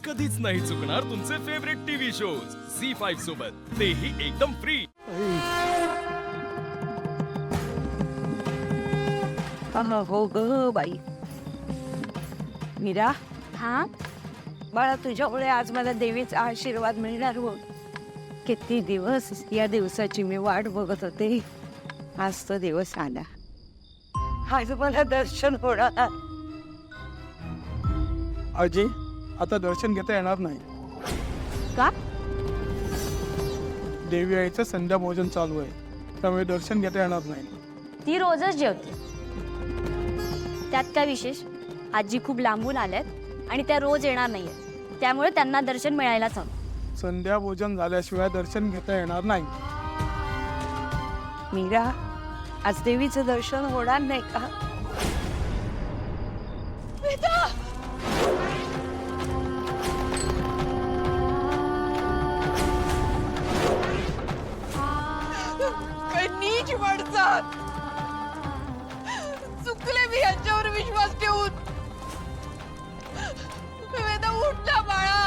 कधीच नाही चुकणार तुमचे फेवरेट टीव्ही शोज झी5 सोबत, तेही एकदम फ्री। हो ग बाई। मीरा, हा बाळा तुझ्यामुळे आज मला देवीचा आशीर्वाद मिळणार हो। किती दिवस या दिवसाची मी वाट बघत होते, आज तो दिवस आला। आज मला दर्शन होणार। आजी, आता दर्शन घेता येणार नाही। का? देवी आईचं संध्या भोजन चालू आहे, त्यामुळे दर्शन घेता येणार नाही। ती रोजच जेवते, त्यात काय विशेष? आजी खूप लांबून आल्यात आणि त्या रोज येणार नाहीये, त्यामुळे त्यांना दर्शन मिळायलाच हवं। संध्या भोजन झाल्याशिवाय दर्शन घेता येणार नाही। मीरा, आज देवीचं दर्शन होणार नाही का? नीच माणसात चुकले मी यांच्यावर विश्वास ठेवून। वेदा, उठ ना बाळा,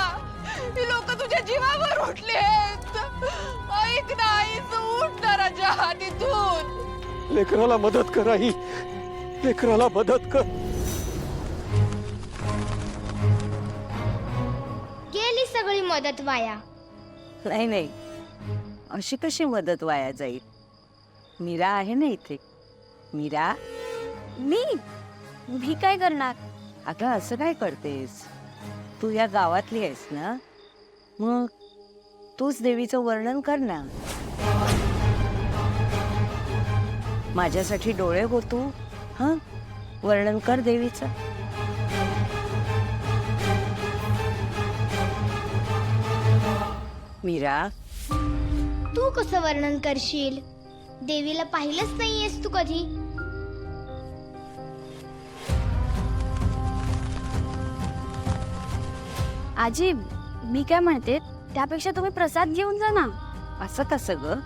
ही लोक तुझ्या जीवावर उठले आहेत। ऐक ना आई, तू उठ ना राजा तिथून। लेकराला मदत कर आई, लेकराला मदत कर। गेली सगळी मदत वाया। नाही नाही, अशी कशी मदत वाया जाईल? मीरा आहे ना इथे। मीरा, मी काय करणार? अगं असं काय करतेस? तू या गावातली आहेस ना, मग तूच देवीचं वर्णन कर ना। माझ्यासाठी डोळे हो तू, हं? वर्णन कर देवीचं। मीरा, तू कसं वर्णन करशील? देवीला पाहिलंच नाहीयेस तू कधी। आजी, मी काय म्हणते, त्यापेक्षा तुम्ही प्रसाद घेऊन जा ना। असं कसं ग?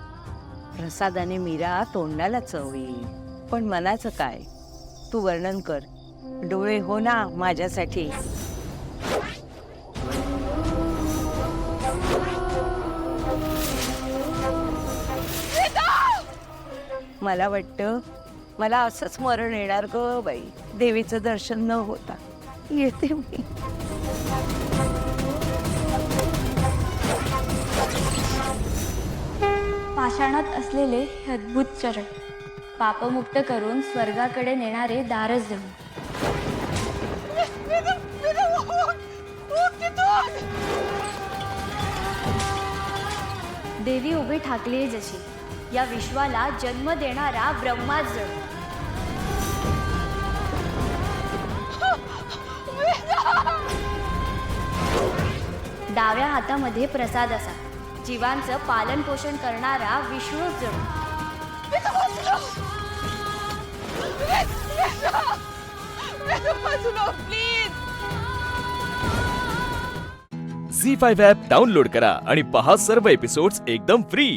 प्रसादाने मीरा तोंडाला चव येईल, पण मनाचं काय? तू वर्णन कर, डोळे हो ना माझ्यासाठी। मला वाटतं मला असंच मरण येणार ग बाई, देवीचं दर्शन न होता। येते मी। पाषाणात असलेले हे अद्भुत चरण, पापमुक्त करून स्वर्गाकडे नेणारे दारच जणू। देवी उभी ठाकली जशी, या विश्वाला जन्म देणारा ब्रह्माच जणू। डाव्या हातामध्ये प्रसाद असा, जीवांचं पालन पोषण करणारा विष्णूच जणू। झी5 ॲप डाउनलोड करा आणि पहा सर्व एपिसोड्स एकदम फ्री।